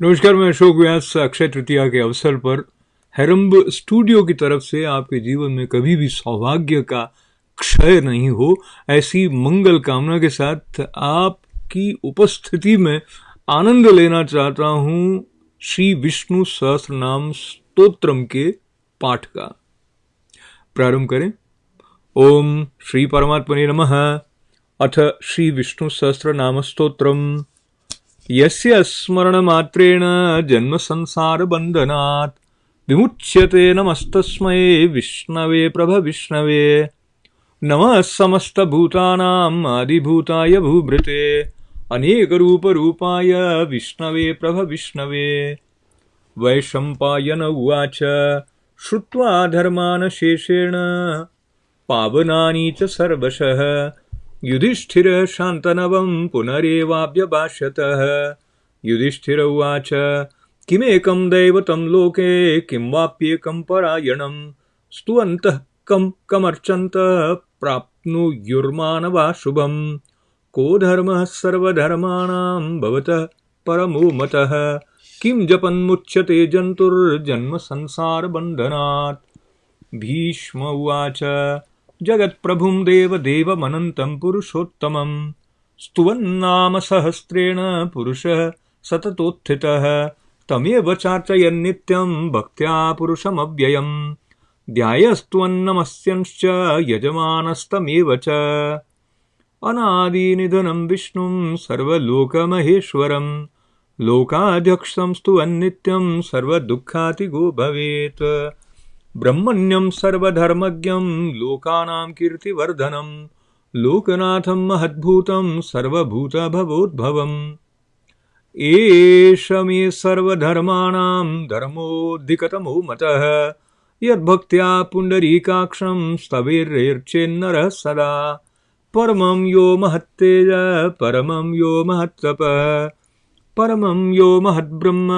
नमस्कार, मैं अशोक व्यास। अक्षय तृतीया के अवसर पर हेरम्ब स्टूडियो की तरफ से आपके जीवन में कभी भी सौभाग्य का क्षय नहीं हो, ऐसी मंगल कामना के साथ आपकी उपस्थिति में आनंद लेना चाहता हूँ श्री विष्णु सहस्त्रनाम स्तोत्रम के पाठ का। प्रारंभ करें। ओम श्री परमात्मने नमः। अथ श्री विष्णु सहस्त्रनाम स्तोत्रम। यस्य स्मरणमात्रेण जन्म संसार बंधनात् विमुच्यते नमस्तस्मै विष्णवे प्रभविष्णवे। नमः समस्त भूतानां आदिभूताय भूभृते अनेक रूप रूपाय विष्णवे प्रभविष्णवे। वैशंपायन उवाच श्रुत्वा धर्मान् शेषेण पावनानि च सर्वशः युधिष्ठिर शान्तनवं पुनरेवाभ्यभाषतः। युधिष्ठिर उवाच किमेकं दैवतं लोके किं वाप्येकं परायणं स्तुवन्तः कमर्चन्तः प्राप्नुयुर्मानवा शुभम्। को धर्मः सर्वधर्माणां भवतः परमो मतः किं जपन्मुच्यते जन्तुर्जन्म संसारबन्धनात्। भीष्म उवाच जगत्प्रभुं देवदेवमनन्तं पुरुषोत्तमं स्तुवन्नाम सहस्रेण पुरुषः सततोत्थितः तमेव चार्चयन्नित्यं भक्त्या पुरुषमव्ययम् ध्यायस्त्वन्नमस्यंश्च यजमानस्तमेव च। अनादिनिधनं विष्णुं सर्वलोकमहेश्वरं लोकाध्यक्षं स्तुवन्नित्यं सर्वदुःखातिगो भवेत्। ब्रह्मण्यं सर्वधर्मज्ञं लोकानां कीर्तिवर्धनं लोकनाथं महद्भूतं सर्वभूतभवोद्भवम्। एष मे सर्वधर्माणां धर्मोऽधिकतमो मतः यद्भक्त्या पुण्डरीकाक्षं स्तवेर्चेन्नरः सदा। परमं यो महत्तेज परमं यो महत्तपः परमं यो महद्ब्रह्म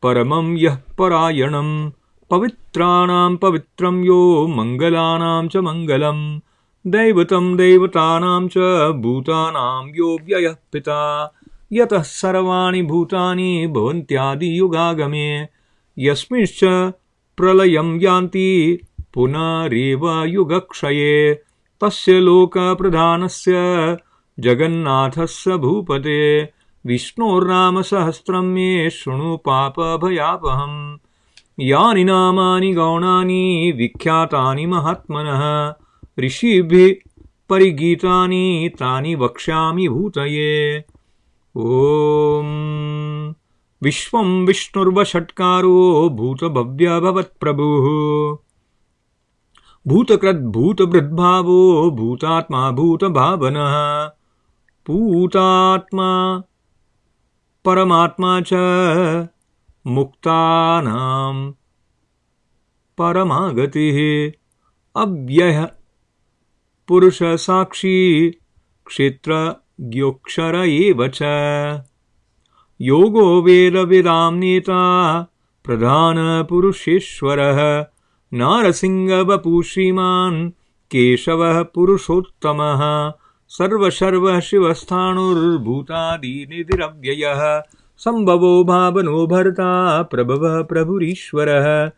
परमं यः परायणम्। पवित्राणां पवित्रं यो मंगलानां च मंगलम् दैवतं दैवतानां च भूतानां यो व्ययः पिता यतः सर्वाणि भूतानि भवन्त्यादियुगागमे यस्मिंश्च प्रलयं यान्ति पुनरेव युगक्षये तस्य लोकप्रधानस्य जगन्नाथस्य भूपते विष्णोर्नाम सहस्रं मे शृणु पापभयापहम्। यानि नामानि गौणानि विख्यातानि महात्मनः ऋषिभिः परिगीतानि तानि वक्ष्यामि भूतये। ओम विश्वं विष्णुर्वषट्कारो भूतभव्य भवत्प्रभुः भूतकृद् भूतभृद्भावो भूतात्मा भूतभावनः भूतात्मा परमात्मा च मुक्तानां परमागतिः अव्ययः पुरुष साक्षी क्षेत्रज्ञोऽक्षर एव च। योगो वेदविदां नेता प्रधान पुरुषेश्वरः नारसिंहवपुः श्रीमान् केशवः पुरुषोत्तमः सर्वशर्वः शिवस्थाणुर्भूतादिनिधिरव्ययः संभवो भावनो भर्ता प्रभवः प्रभुरीश्वरः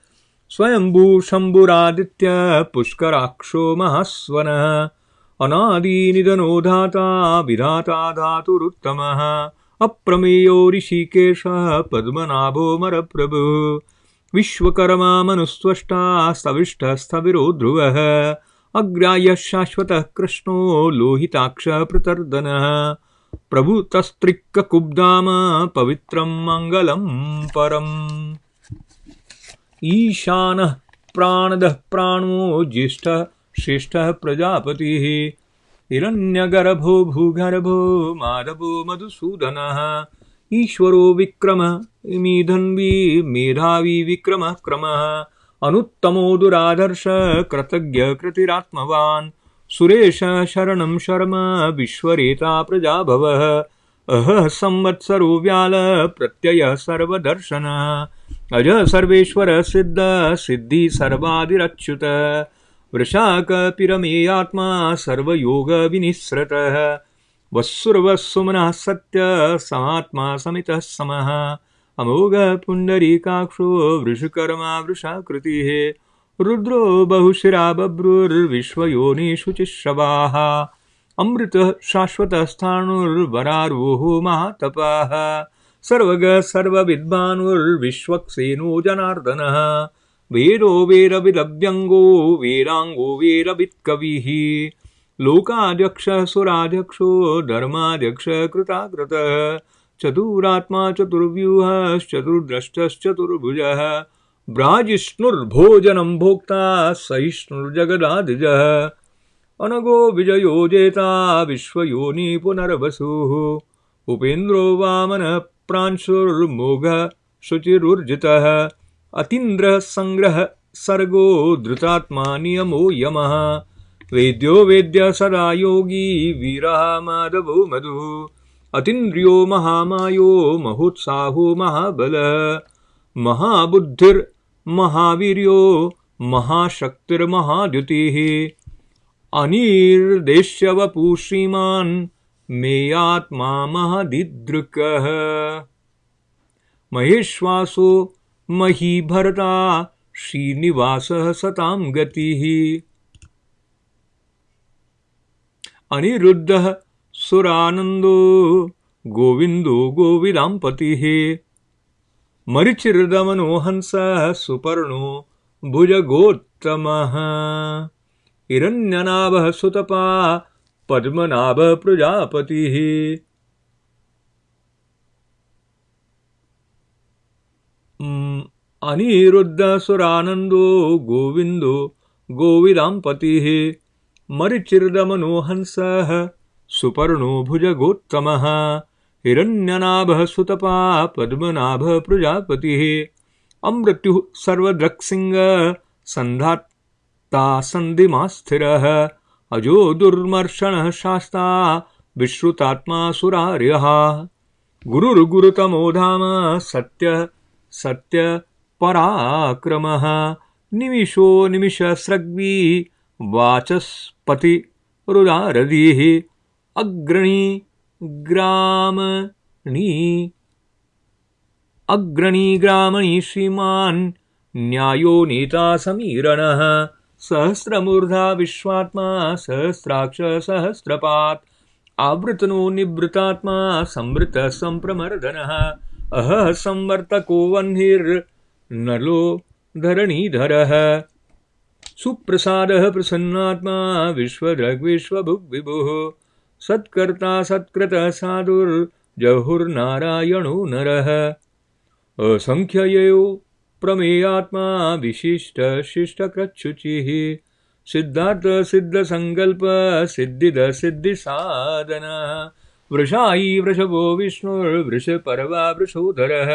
स्वयंभू शंभुरादित्य पुष्कराक्षो महास्वनः अनादिनिधनो धाता विधाता धातुरुत्तमः अप्रमेयो ऋषिकेशः पद्मनाभो मरप्रभुः विश्वकर्मा मनुस्त्वष्टा स्तविष्ठः स्थविरो ध्रुवः अग्राह्यः शाश्वतः कृष्णो लोहिताक्षः प्रतर्दनः प्रभुतस्त्रिक्कुब्धाम पवित्रं मंगलं परम्। ईशानः प्राणदः प्राणो ज्येष्ठः श्रेष्ठः प्रजापतिः हिरण्यगर्भो भूगर्भो माधवो मधुसूदनः ईश्वरो विक्रमः इमिधन्वी मेधावी विक्रमः क्रमः अनुत्तमो दुराधर्ष कृतज्ञ कृतिरात्मवान् सुरेश शरणं शर्म विश्वरेता प्रजाभवः अहः संवत्सरो व्याल प्रत्यय सर्वदर्शनः अज सर्वेश्वर सिद्ध सिद्धि सर्वादिरच्युत वृषाक पिरमेयात्मा सर्वयोग विनिःसृतः वस्सुर्वस्सुमनः सत्य समात्मा समितः समः अमोघ पुण्डरीकाक्षो वृषकर्मा वृषाकृतिः रुद्रो बहुशिरा बभ्रुर्विश्वयोनिषु चिश्रवाः अमृतः शाश्वतस्थाणुर्वरारोहो महातपाः सर्वगः सर्वविद्वानुर्विश्वक्सेनो जनार्दनः वेदो वेदविदव्यङ्गो वेदाङ्गो वेदवित्कविः लोकाध्यक्षः सुराध्यक्षो धर्माध्यक्षः कृताकृतः चतुरात्मा चतुर्व्यूहश्चतुर्द्रष्टश्चतुर्भुजः ब्राजिष्णुर्भोजनं भोक्ता सहिष्णुर्जगदाधिजः अनगो विजयो जेता विश्वयोनि पुनर्वसुः उपेन्द्रो वामनः प्रांशुर्मोघः शुचिरुर्जितः अतीन्द्रः संग्रह सर्गो धृतात्मा नियमो यमः वेद्यो वेद्य सदा योगी वीरः माधवो मधुः अतीन्द्रियो महामायो महोत्साहो महाबलः महाबुद्धिर्महावीर्यो महाशक्तिर्महाद्युतिः अनिर्देश्य वपु श्रीमान् मेयात्मा महदिदृक्कः महेश्वासो महीभरता श्रीनिवासः सतां गतिः अनिरुद्धः सुरानन्दो गोविन्दो गोविदाम्पतिः मरीचिर्दमनो हंसः सुपर्णो भुजगोत्तमः हिरण्यनाभः सुतपा पद्मनाभः प्रजापतिः अनिरुद्धः सुरानन्दो गोविन्दो गोविदाम्पतिः मरीचिर्दमनो हंसः सुपर्णो भुजगोत्तमः हिरण्यनाभः सुतपा पद्मनाभः प्रजापतिः अमृत्युः सर्वदृक्सिंहः सन्धात्ता सन्धिमास्थिरः अजो दुर्मर्षणः शास्ता विश्रुतात्मा सुरार्यः गुरुर्गुरुतमो धाम सत्यः सत्यपराक्रमः निमिषो निमिषस्रग्वी वाचस्पतिरुदारधिः अग्रणी ग्रामणी श्रीमान् न्यायो नेता समीरणः सहस्रमूर्धा विश्वात्मा सहस्राक्ष सहस्रपात् आवृतनो निवृतात्मा संवृत संप्रमर्दनः अहः संवर्तको वह्निर्नलो धरणीधरः सुप्रसादः प्रसन्नात्मा विश्वभुग्विभुः सत्कर्ता सत्कृतः साधुर्जहुर्नारायणो नरः असंख्ययो प्रमेयात्मा विशिष्ट शिष्टकृच्छुचिः सिद्धार्थ सिद्धसङ्कल्प सिद्धिद सिद्धिसाधनः वृषायी वृषभो विष्णुर्वृषपर्वा वृषोधरः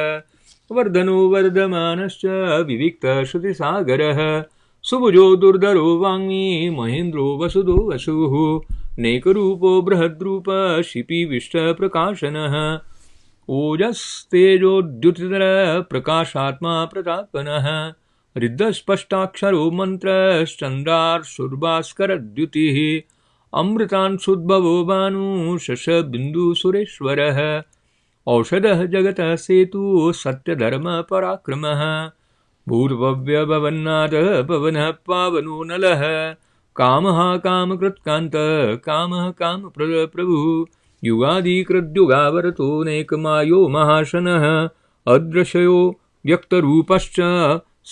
वर्धनो वर्धमानश्च विविक्तश्रुतिसागरः सुभुजो दुर्धरो वाङ्मी महेन्द्रो वसुदो वसुः नेकरूपो बृहद्रूप शिपिविष्टप्रकाशनः ओजस्तेजोद्युतितर प्रकाशात्मा प्रतापनः रिद्धस्पष्टाक्षरो मन्त्रश्चन्द्रार्शुर्भास्करद्युतिः अमृतांशुद्भवो भानु शशबिन्दुसुरेश्वरः औषधः जगतः सेतुः सत्यधर्मपराक्रमः भूर्भव्यभवन्नाथः पवनः पावनो नलः कामः कामकृत्कान्तः कामः कामप्रभुः युगादिकृद्युगावरतो नैकमायो महाशनः अदृशयो व्यक्तरूपश्च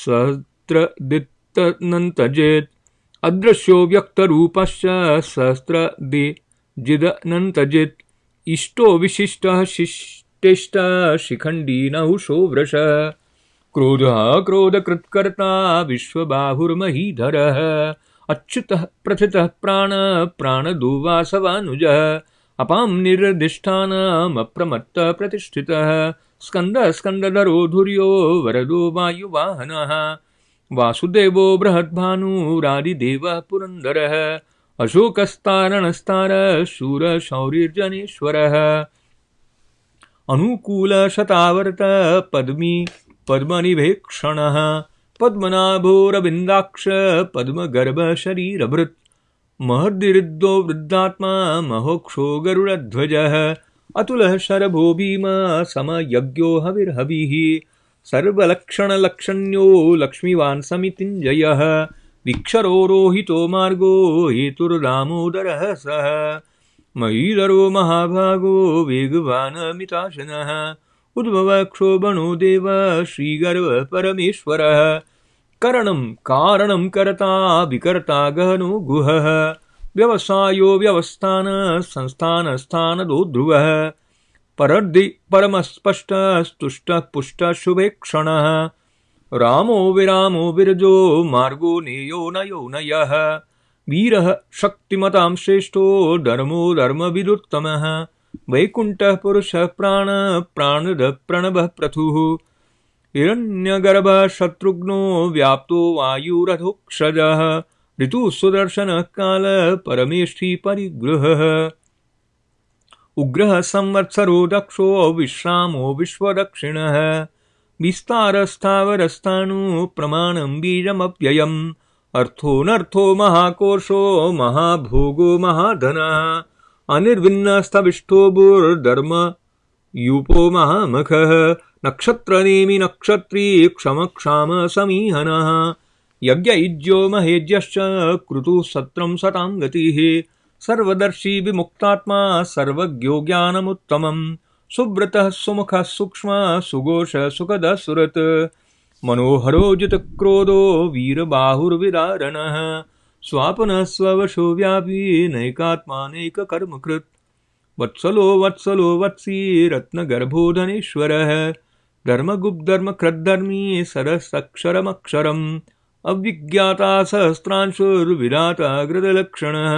सहस्रदित्तनन्तजेत् अदृश्यो व्यक्तरूपश्च सहस्रदिजिदनन्तजित् इष्टो विशिष्टः शिष्टेष्टः शिखण्डी नहुषो वृषः क्रोधः क्रोधकृत्कर्ता विश्वबाहुर्महीधरः अच्युतः प्रथितः प्राणदो वासवानुजः अपां निर्दिष्टानमप्रमत्तः प्रतिष्ठितः स्कन्दधरो धुर्यो वरदो वायुवाहनः वासुदेवो बृहद्भानुरादिदेवः पुरन्दरः अशोकस्तारणस्तारः शूरशौर्यजनेश्वरः अनुकूलशतावर्त पद्मनिभेक्षणः पद्मनाभोरविन्दाक्ष पद्मगर्भशरीरभृत् महद्दीर्घो वृद्धात्मा महोक्षो गरुडध्वजः अतुलः शरभो भीम समयज्ञो हविर्हविः सर्वलक्षणलक्षण्यो लक्ष्मीवान् समितिञ्जयः विक्षरो रोहितो मार्गो हेतुर्दामोदरः सः महीधरो महाभागो वेगवान् मिताशनः उद्भवक्षोभणो देव श्रीगर्वः परमेश्वरः करणं कारणं कर्ता विकर्ता गहनो गुहः व्यवसायो व्यवस्थान संस्थानस्थानदो ध्रुवः परमस्पष्टस्तुष्टः पुष्टः शुभेक्षणः रामो विरामो विरजो मार्गो नेयो नयो नयः वीरः शक्तिमतां श्रेष्ठो धर्मो धर्मविदुत्तमः वैकुण्ठः पुरुषः प्राणदः प्रणवः प्रथुः हिरण्यगर्भः शत्रुघ्नो व्याप्तो वायुरथोक्षजः ऋतुः सुदर्शनः कालः परमेष्ठी परिगृहः उग्रः संवत्सरो दक्षो विश्रामो विश्वदक्षिणः विस्तारस्थावरस्थाणु प्रमाणं बीजमव्ययम् अर्थोऽनर्थो महाकोशो महाभोगो महाधनः अनिर्विन्नस्तविष्टो भूर्धर्म यूपो महामखः नक्षत्रनेमि नक्षत्री क्षमक्षाम समीहनः यज्ञयुज्यो महेज्यश्च क्रतुः सत्रं सतां गतिः सर्वदर्शी विमुक्तात्मा सर्वज्ञो ज्ञानमुत्तमम् सुव्रतः सुमुखः सूक्ष्मः सुघोषः सुखदः सुरत् मनोहरो जितक्रोधो वीरबाहुर्विदारणः स्वापनः स्ववशो व्यापी नैकात्मानैककर्मकृत् वत्सलो वत्सलो वत्सी रत्नगर्भो धनेश्वरः धर्मगुप्तधर्मकृद्धर्मी सरसक्षरमक्षरम् अविज्ञाता सहस्रांशुर्विराता गृदलक्षणः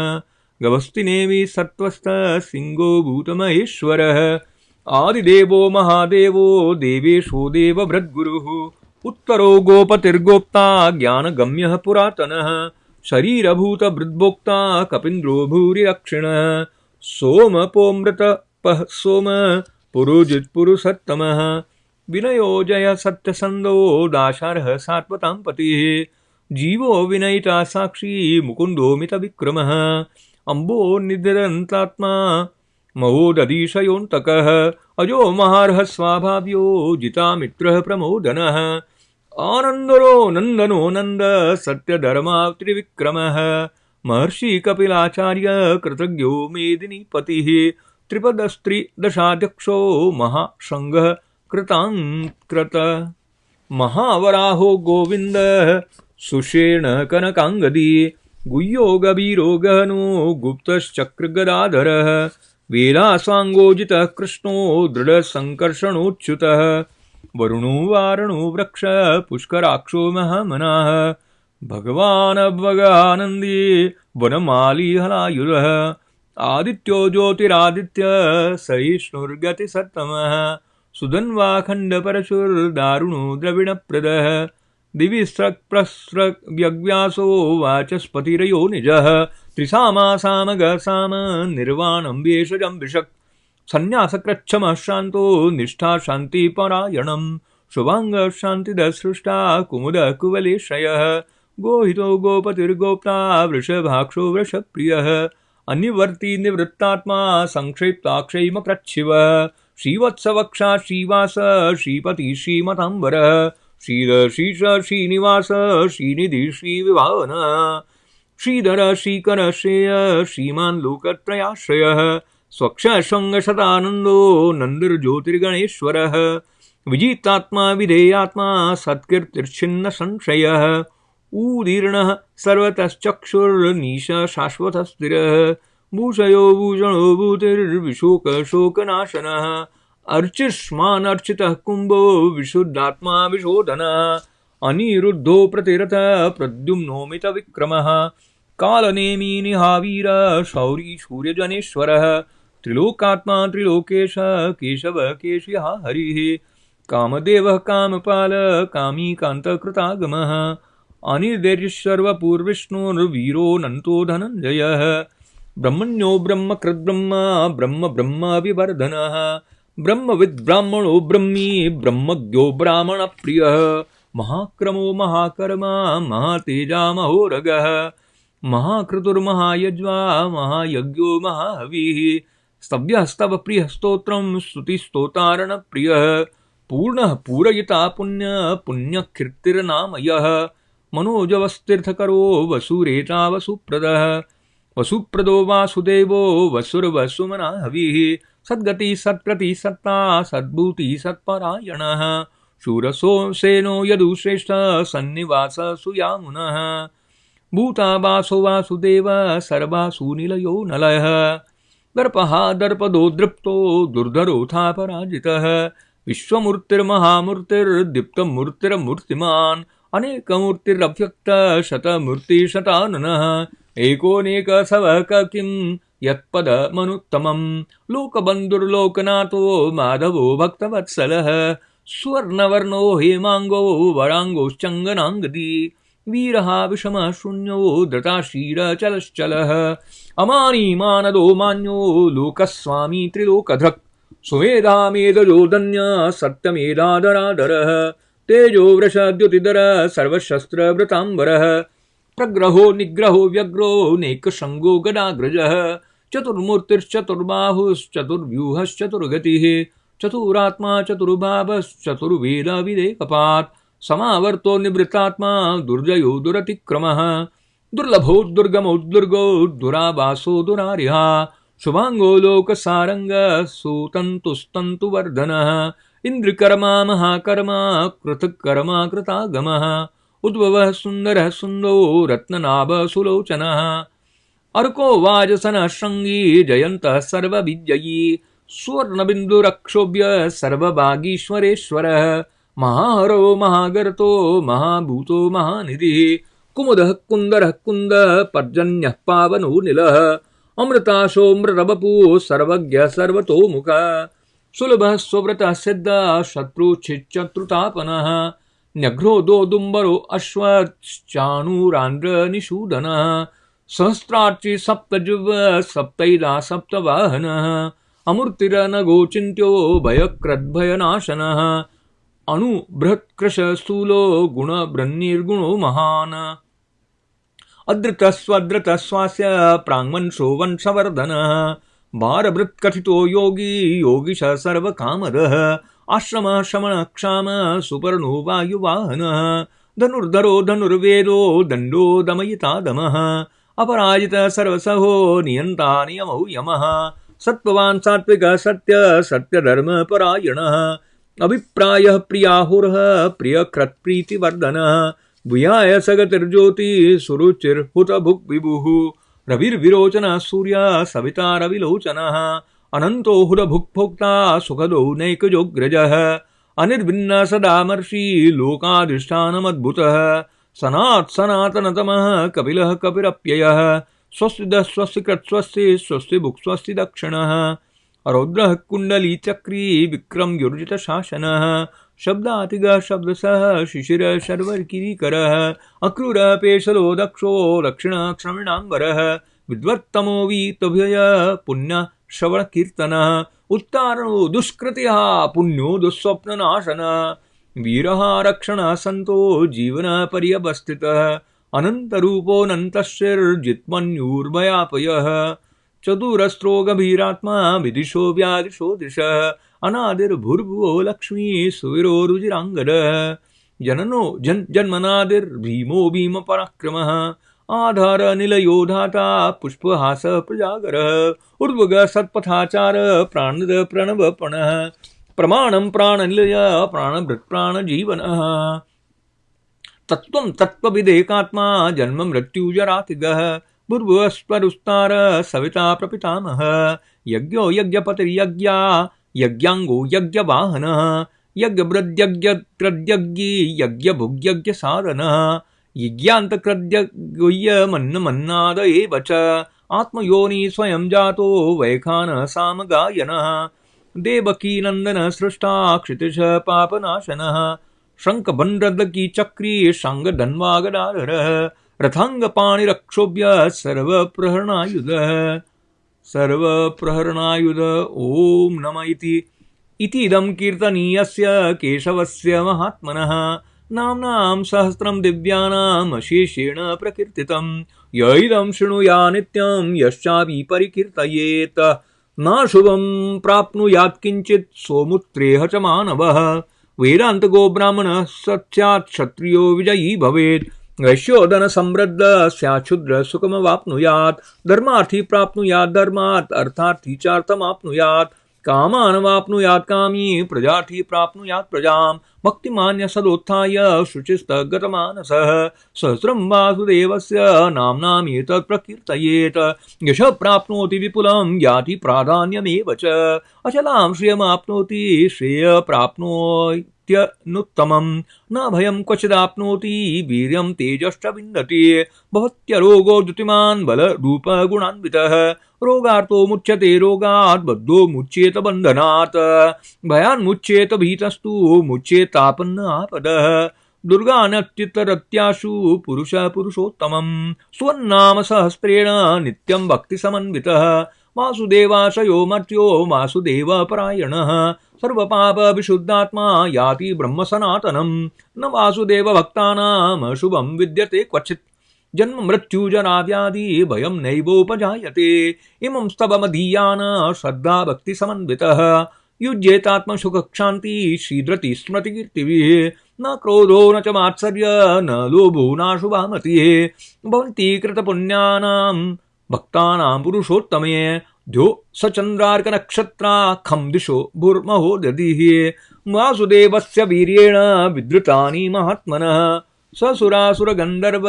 गवस्तिनेमि सत्त्वस्थः सिंहो भूतमहेश्वरः आदिदेवो महादेवो देवेशो देवभृद्गुरुः उत्तरो गोपतिर्गोप्ता ज्ञानगम्यः पुरातनः शरीरभूतभृद्भोक्ता कपीन्द्रो भूरिरक्षिणः सोमपोमृतपः सोम पुरुजित्पुरुषोत्तमः विनयो जय सत्यसन्धो दाशार्ह सात्वतां पतिः जीवो विनयिता साक्षी मुकुन्दो मितविक्रमः अम्बो निद्रन्तात्मा महोदधीशयोऽन्तकः अजो महार्ह स्वाभाव्यो जितामित्रः प्रमोदनः आनन्दरो नन्दनो नन्द सत्यधर्मा त्रिविक्रमः महर्षि कपिलाचार्य कृतज्ञो मेदिनीपतिः त्रिपदस्त्रिदशाध्यक्षो महासङ्घः कृताङ्कृत महावराहो गोविन्द सुषेण कनकाङ्गदी गुह्यो गभीरो गहनो गुप्तश्चक्रगदाधरः वेलासाङ्गोजितः कृष्णो दृढसङ्कर्षणोच्युतः वरुणो वारणो वृक्ष पुष्कराक्षो महामनाः भगवान् भगानन्दी वनमाली हलायुधः आदित्यो ज्योतिरादित्य सहिष्णुर्गतिसत्तमः सुधन्वाखण्डपरशुर्दारुणो द्रविणप्रदः दिविस्रक्प्रस्रक् व्यग्व्यासो वाचस्पतिरयो निजः त्रिसामासामगसाम निर्वाणं वेषजं विषक् सन्न्यासकृच्छमः शान्तो निष्ठा शान्तिपरायणम् शुभाङ्गः शान्तिदसृष्टा कुमुदः कुवलेशयः गोहितो गोपतिर्गोप्ता वृषभाक्षो वृषप्रियः अनिवर्ती निवृत्तात्मा संक्षिप्ताक्षैमकृच्छिवः श्रीवत्सवक्षा श्रीवास श्रीपति श्रीमताम्बरः श्रीधरशीर्ष श्रीनिवास श्रीनिधि श्रीविभावन श्रीधर श्रीकर श्रेय श्रीमान् लोकत्रयाश्रयः स्वक्षशृङ्गशतानन्दो नन्दिर्ज्योतिर्गणेश्वरः विजितात्मा विधेयात्मा सत्कीर्तिर्छिन्न संशयः उदीर्णः सर्वतश्चक्षुर्नीश शाश्वतस्थिरः भूषयो भूषणो भूतिर्विशोकशोकनाशनः अर्चिष्मानर्चितः कुम्भो विशुद्धात्मा विशोधनः अनिरुद्धो प्रतिरथः प्रद्युम्नो मितविक्रमः कालनेमी निहावीर शौरी सूर्यजनेश्वरः त्रिलोकात्मा त्रिलोकेश केशव केशिहा हरिः कामदेवः कामपाल कामी कान्तकृतागमः अनिर्देशर्वपूर्विष्णुर्वीरो धनञ्जयः ब्रह्मण्यो ब्रह्मकृद्ब्रह्म ब्रह्म ब्रह्मविवर्धनः ब्रह्मविद्ब्राह्मणो ब्रह्मी ब्रह्मज्ञो ब्राह्मणप्रियः महाक्रमो महाकर्मा महातेजा महोरगः महाक्रतुर्महायज्वा महायज्ञो महाहविः स्तव्यस्तव प्रिय स्तोत्रम स्तुति स्तोतारण प्रिय पूर्ण पूरयिता पुण्य पुण्य कीर्तिर्नामयः मनोजवस्तीर्थकरो वसुरेता वसुप्रदः वसुप्रदो वासुदेवो वसुर्वसुमना हविः सद्गति सत्प्रति सत्ता सद्भूति सत्परायणः शूरसो सेनो यदुश्रेष्ठ सन्निवास सुयामुनः भूता वासो वासुदेव सर्वासु निलयो नलयः दर्पः दर्पदो दृप्तो दुर्धरोऽथा पराजितः विश्वमूर्तिर्महामूर्तिर्दीप्तमूर्तिर्मूर्तिमान् अनेकमूर्तिरव्यक्त शतमूर्तिशताननः एकोनेकसवः किं यत्पदमनुत्तमं लोकबन्धुर्लोकनाथो माधवो भक्तवत्सलः स्वर्णवर्णो हेमाङ्गो वराङ्गोश्चङ्गनाङ्गदी वीरः विषमः शून्यो धृताशीरचलश्चलः अमानी मानदो मान्यो लोकस्वामी त्रिलोकधृक् सुमेधा मेधजोधन्य सत्यमेधाधराधरः तेजो वृषद्युतिधर सर्वशस्त्रवृताम्बरः प्रग्रहो निग्रहो व्यग्रो नेकशङ्गो गदाग्रजः चतुर्मूर्तिश्चतुर्बाहुश्चतुर्व्यूहश्चतुर्गतिः चतुरात्मा चतुर्भावश्चतुर्वेदविदेकपात् समावर्तो निवृत्तात्मा दुर्जयो दुरतिक्रमः दुर्लभो दुर्गमो दुर्गो दुरावासो दुरारिहा शुभांगो लोकसारंग सुतन्तुस्तन्तुवर्धनः इन्द्रकर्मा महाकर्मा कृतकर्मा कृतागमः उद्भवः सुन्दरः सुन्दो रत्ननाभ सुलोचनः अर्को वाजसनः शृङ्गी जयन्तः सर्वविजयी स्वर्णबिन्दुरक्षोभ्य सर्वभागीश्वरेश्वरः महाहरो महागर्तो महाभूतो महानिधिः कुमुदः कुन्दरः कुन्दः पर्जन्यः पावनो निलः अमृताशोऽमृतवपुः सर्वज्ञः सर्वतोमुखः सुलभः स्वव्रतः सिद्धः शत्रुच्छिच्चत्रुतापनः न्यघ्रोदोदुम्बरो अश्वश्चाणूरान्द्रनिषूदनः सहस्रार्चि सप्तजिह्व सप्तैदा सप्तवाहनः अमूर्तिरनगोचिन्त्यो भयक्रद्भयनाशनः अणुबृहत्कृशस्थूलो गुणब्रह्निर्गुणो महान् अदृतस्वदृतस्वास्य प्राङ्वंशो वंशवर्धनः भारभृत्कथितो योगी योगिश सर्वकामदः आश्रमः शमनः क्षामः सुपर्णो वायुवाहनः धनुर्धरो धनुर्वेदो दण्डो दमयिता दमः अपराजितः सर्वसहो नियन्ता नियमो यमः सत्त्ववान् सात्विकः सत्य सत्यधर्मपरायणः अभिप्रायः प्रियाहुरः प्रियकृत्प्रीतिवर्धनः भूयाय सगतिर्ज्योति सुरुचिर्हुतभुक् विभुः रविर्विरोचनः सूर्यः सविता रविलोचनः अनन्तो हुतभुक्भोक्ता सुखदो नैकजोग्रजः अनिर्भिन्नः सदामर्षि लोकाधिष्ठानमद्भुतः सनातनतमः कपिलः कपिरप्ययः स्वस्तिदः स्वस्तिकृत् स्वस्ति स्वस्ति भुक् स्वस्ति दक्षिणः रौद्रः कुण्डलीचक्री विक्रमयुर्जितशासनः शब्दातिगः शब्दसः शिशिरः शर्वकिरीकरः अक्रूरः पेशलो दक्षो दक्षिणक्षमिणाम्बरः विद्वत्तमो वीतभयः पुण्यः श्रवणकीर्तनः उत्तारणो दुष्कृतयः पुण्यो दुःस्वप्ननाशनः वीरः रक्षणः सन्तो जीवनः पर्यवस्थितः अनन्तरूपोऽनन्तश्चिर्जित्मन्युर्भयापयः चतुरस्रो गभीरात्मा विदिशो व्यादिशो दिशः अनादिर्भूर्भुवो लक्ष्मी सुवीरो रुजिराङ्गदः जननो जन्मनादिर्भीमो भीमपराक्रमः आधार निलयो धाता पुष्पहास प्रजागरः उर्वगः सत्पथाचार प्राणद प्रणवपणः प्रमाणं प्राणनिलय प्राणभृत्प्राणजीवनः तत्त्वं तत्त्वविदेकात्मा जन्म मृत्युजरातिगः भूर्भुवस्वरुस्तार सविता प्रपितामहः यज्ञो यज्ञपतिर्यज्ञा यज्ञाङ्गो यज्ञवाहनः यज्ञभृद्यज्ञत्रद्यज्ञी यज्ञभुग्यज्ञसाधनः यज्ञान्तकृद्यगुह्यमन्नमन्नाद एव च आत्मयोनि स्वयं जातो वैखानः सामगायनः देवकीनन्दनः सृष्टा क्षितिशः पापनाशनः शङ्खभण्डदकी चक्री शाङ्गधन्वागदाधरः रथाङ्गपाणिरक्षोभ्य सर्वप्रहरणायुध ॐ नम इतीदं कीर्तनीयस्य केशवस्य महात्मनः नाम्नां सहस्रं दिव्यानाम् अशेषेण प्रकीर्तितं य इदं शृणुया नित्यं यश्चापि परिकीर्तयेत् न शुभं प्राप्नुयात् किंचित् सोमुत्रेह च मानवः। वेदान्तको ब्राह्मणः सत्यात् क्षत्रियो विजयी भवेत्। वैश्यो धन समृद्ध स्यात् शूद्र सुखमवाप्नुयात्। धर्मार्थी प्राप्नुयात् धर्मात् अर्थार्थी चार्थमाप्नुयात्। कामान् वाप्नुयात् कामी प्रजार्थी प्राप्नुयात् प्रजाम्। भक्तिमान्य सदोत्थाय शुचिस्तगतमानसः सहस्रं वासुदेवस्य नाम्नामेतत् प्रकीर्तयेत्। यशः प्राप्नोति विपुलं याति प्राधान्यमेव च। अचलां श्रियमाप्नोति श्रेय प्राप्नोत्यनुत्तमम्। न भयं क्वचिदाप्नोति वीर्यं तेजश्च विन्दति। भवत्यरोगो द्युतिमान् बलरूपगुणान्वितः। रोगार्तो मुच्यते रोगात् बद्धो मुच्येत बन्धनात्। भयान्मुच्येत भीतस्तु मुच्येतापन्न आपदः। दुर्गानत्युत्तरत्याशु पुरुषः पुरुषोत्तमम्। स्वन्नाम सहस्रेण नित्यं भक्तिसमन्वितः। वासुदेवाशयो मर्त्यो वासुदेवपरायणः। सर्वपापविशुद्धात्मा याति ब्रह्म सनातनम्। न वासुदेव भक्तानाम् शुभं विद्यते क्वचित्। जन्म मृत्यु जरा व्याधि भयं नैवोपजायते। इमं स्तवमधीयान श्रद्धा भक्ति समन्वितः। युज्येतात्मसुख क्षान्ति शीघ्रति स्मृति कीर्तिभिः। न क्रोधो न च मात्सर्य न लोभो नाशुभा मतिः। भवन्ति कृतपुण्यानां भक्तानां पुरुषोत्तमे। द्यो स चन्द्रार्क नक्षत्रा खं दिशो भूर्महो दधिः। वासुदेवस्य वीर्येण विद्रुतानि महात्मनः। ससुरासुर गन्धर्व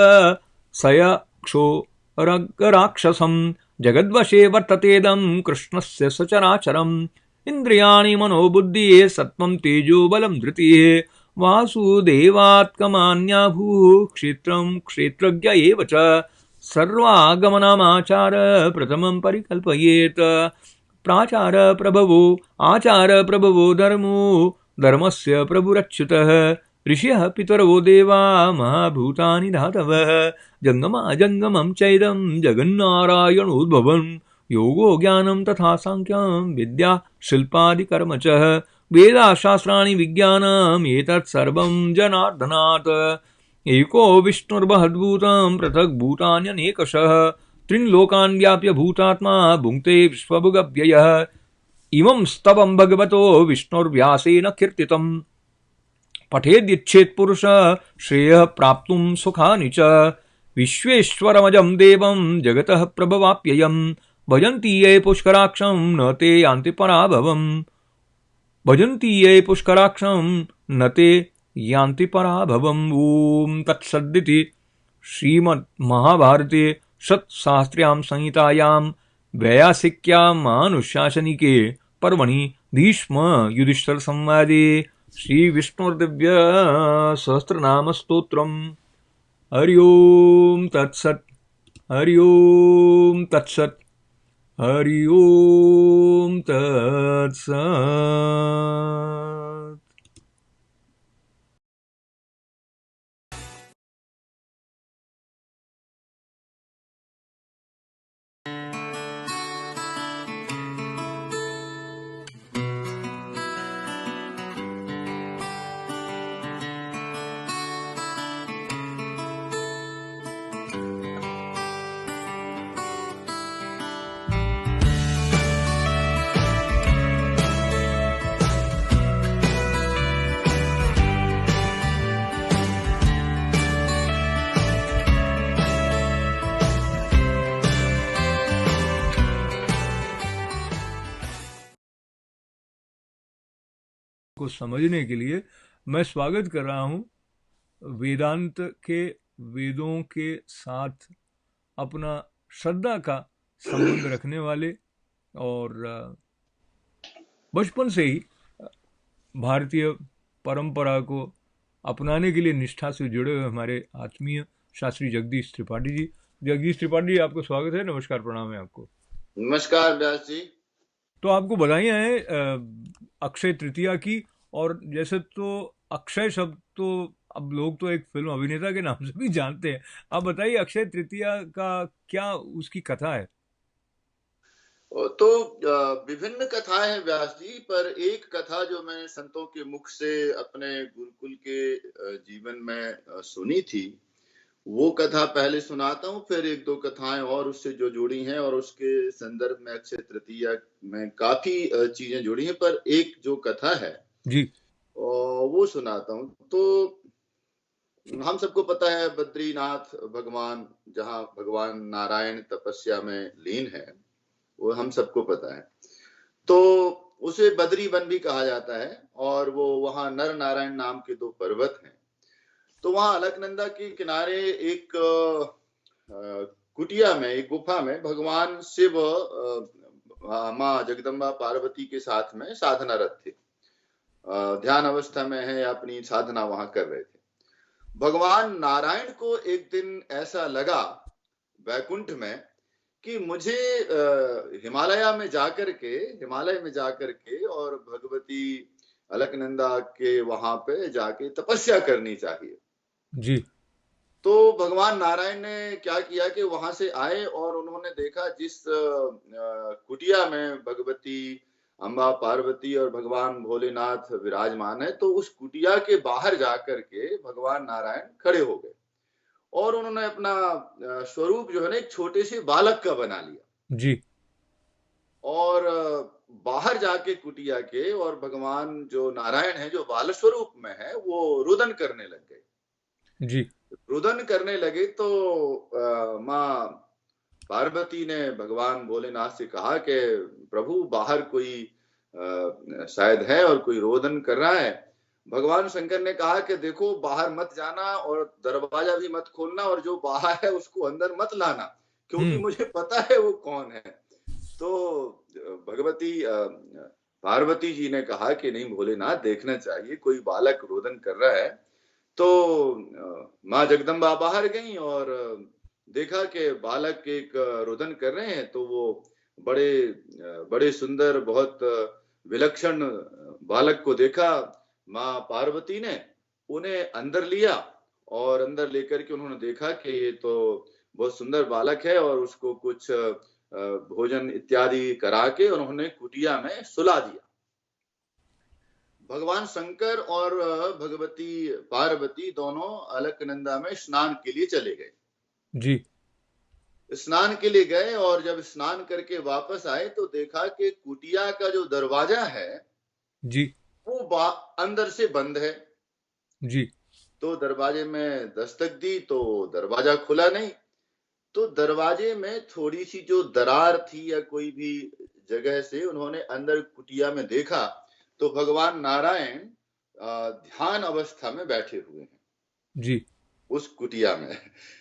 सयक्षोरगराक्षसम्। जगद्वशे वर्ततेदं कृष्णस्य सचराचरम्। इन्द्रियाणि मनोबुद्धिः सत्त्वं तेजो बलं धृतिः। वासुदेवात्कमान्याभूः क्षेत्रं क्षेत्रज्ञ एव च। सर्वागमनमाचार प्रथमं परिकल्पयेत्। प्राचार प्रभवो आचार प्रभवो धर्मो धर्मस्य प्रभुरच्युतः। ऋषयः पितरो देवा महाभूतानि धातवः। जङ्गमाजङ्गमं चैदं जगन्नारायणोद्भवम्। योगो ज्ञानं तथा साङ्ख्यं विद्या शिल्पादिकर्म च। वेदाशास्त्राणि विज्ञानम् एतत् सर्वं जनार्दनात्। एको विष्णुर्बृहद्भूतं पृथक् भूतान्यनेकशः। त्रीन् लोकान् व्याप्य भूतात्मा भुङ्क्ते विश्वभुगव्ययः। इमं स्तवं भगवतो विष्णुर्व्यासेन कीर्तितम्। पठेद्यच्छेत् पुरुष श्रेयः प्राप्तुं सुखानि च। विश्वेश्वरमजं देवं जगतः प्रभवाप्ययम्। भजन्ति ये पुष्कराक्षं न ते यान्ति पराभवम्। भजन्ति ये पुष्कराक्षं न ते यान्ति पराभवम्। ॐ तत्सदिति श्रीमद्महाभारते षट्शास्त्र्यां संहितायां वैयासिक्याम् अनुशासनिके पर्वणि भीष्म युधिष्ठिर संवादे श्री विष्णुर्दिव्य सहस्रनाम स्तोत्रम्। हरि ओम तत्सत्। हरि ओम तत्सत्। हरि ओम तत्सत्। को समझने के लिए मैं स्वागत कर रहा हूं वेदांत के वेदों के साथ अपना श्रद्धा का संबंध रखने वाले और बचपन से ही भारतीय परंपरा को अपनाने के लिए निष्ठा से जुड़े हुए हमारे आत्मीय शास्त्री जगदीश त्रिपाठी जी। जगदीश त्रिपाठी जी, आपको स्वागत है। नमस्कार, प्रणाम है आपको। नमस्कार व्यास जी। तो आपको बधाइयाँ हैं अक्षय तृतीया की। और जैसे तो अक्षय शब्द तो अब लोग तो एक फिल्म अभिनेता के नाम से भी जानते हैं। आप बताइए अक्षय तृतीया का क्या उसकी कथा है? तो विभिन्न कथाएं हैं व्यास जी, पर एक कथा जो मैंने संतों के मुख से अपने गुरुकुल के जीवन में सुनी थी वो कथा पहले सुनाता हूँ, फिर एक दो कथाएं और उससे जो जुड़ी हैं, और उसके संदर्भ में अक्षय तृतीया में काफी चीजें जुड़ी हैं, पर एक जो कथा है जी वो सुनाता हूँ। तो हम सबको पता है बद्रीनाथ भगवान, जहाँ भगवान नारायण तपस्या में लीन है, वो हम सबको पता है। तो उसे बद्री वन भी कहा जाता है, और वो वहाँ नर नारायण नाम के दो पर्वत हैं। तो वहाँ अलकनंदा के किनारे एक कुटिया में, एक गुफा में भगवान शिव माँ जगदम्बा पार्वती के साथ में साधनारत थे, ध्यान अवस्था में है, अपनी साधना वहां कर रहे थे। भगवान नारायण को एक दिन ऐसा लगा वैकुंठ में कि मुझे हिमालय में जाकर के और भगवती अलकनंदा के वहां पे जाके तपस्या करनी चाहिए। जी तो भगवान नारायण ने क्या किया कि वहां से आए, और उन्होंने देखा जिस कुटिया में भगवती अम्बा पार्वती और भगवान भोलेनाथ विराजमान है, तो उस कुटिया के बाहर जाकर के भगवान नारायण खड़े हो गए, और उन्होंने अपना स्वरूप जो है ना एक छोटे से बालक का बना लिया, जी और बाहर जाके कुटिया के, और भगवान जो नारायण है जो बाल स्वरूप में है वो रुदन करने लग गए। जी रुदन करने लगे तो माँ पार्वती ने भगवान भोलेनाथ से कहा कि प्रभु बाहर कोई शायद है और कोई रोदन कर रहा है। भगवान शंकर ने कहा कि देखो बाहर मत जाना और दरवाजा भी मत खोलना, और जो बाहर है उसको अंदर मत लाना, क्योंकि मुझे पता है वो कौन है। तो भगवती पार्वती जी ने कहा कि नहीं भोलेनाथ, देखना चाहिए, कोई बालक रोदन कर रहा है। तो माँ जगदम्बा बाहर गई और देखा कि बालक एक रुदन कर रहे हैं। तो वो बड़े बड़े सुंदर, बहुत विलक्षण बालक को देखा। माँ पार्वती ने उन्हें अंदर लिया, और अंदर लेकर के उन्होंने देखा कि ये तो बहुत सुंदर बालक है, और उसको कुछ भोजन इत्यादि करा के उन्होंने कुटिया में सुला दिया। भगवान शंकर और भगवती पार्वती दोनों अलकनंदा में स्नान के लिए चले गए। जी स्नान के लिए गए, और जब स्नान करके वापस आए तो देखा कि कुटिया का जो दरवाजा है जी वो अंदर से बंद है। जी तो दरवाजे में दस्तक दी तो दरवाजा खुला नहीं। तो दरवाजे में थोड़ी सी जो दरार थी या कोई भी जगह से उन्होंने अंदर कुटिया में देखा, तो भगवान नारायण ध्यान अवस्था में बैठे हुए हैं जी उस कुटिया में।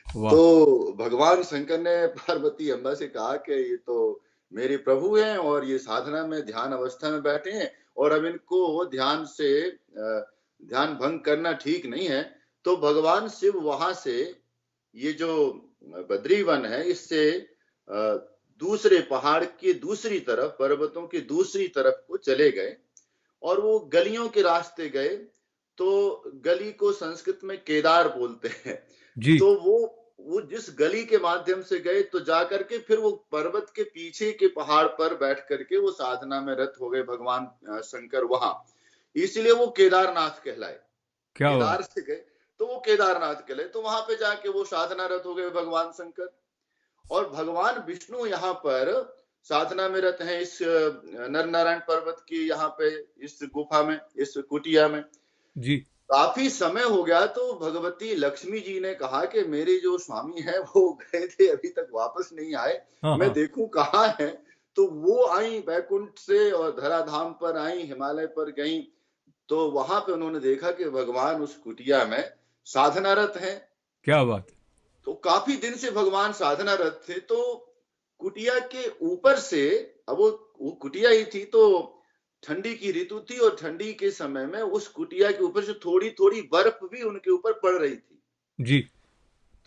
वाह तो भगवान शंकर ने पार्वती अम्बा से कहा कि ये तो मेरे प्रभु हैं, और ये साधना में ध्यान अवस्था में बैठे हैं, और अब इनको ध्यान से ध्यान भंग करना ठीक नहीं है। तो भगवान शिव वहां से, ये जो बद्रीवन है, इससे दूसरे पहाड़ के दूसरी तरफ, पर्वतों की दूसरी तरफ को चले गए, और वो गलियों के रास्ते गए। तो गली को संस्कृत में केदार बोलते हैं। जी तो वो जिस गली के माध्यम से गए, तो जाकर के फिर वो पर्वत के पीछे के पहाड़ पर बैठ करके वो साधना में रत हो गए भगवान शंकर वहां। इसलिए वो केदारनाथ कहलाए। क्या बात केदार से गए तो वो केदारनाथ कहलाए। तो वहां पे जाके वो साधना रत हो गए भगवान शंकर। और भगवान विष्णु यहाँ पर साधना में रत हैं, इस नर नारायण पर्वत की यहाँ पे, इस गुफा में, इस कुटिया में। जी काफी समय हो गया, तो भगवती लक्ष्मी जी ने कहा कि मेरे जो स्वामी है वो गए थे, अभी तक वापस नहीं आए, हाँ मैं हाँ देखूं कहाँ है। तो वो आई बैकुंठ से और धराधाम पर आई, हिमालय पर गई। तो वहां पे उन्होंने देखा कि भगवान उस कुटिया में साधनारत हैं। क्या बात तो काफी दिन से भगवान साधनारत थे। तो कुटिया के ऊपर से, अब वो कुटिया ही थी, तो ठंडी की ऋतु थी, और ठंडी के समय में उस कुटिया के ऊपर से थोड़ी थोड़ी बर्फ भी उनके ऊपर पड़ रही थी। जी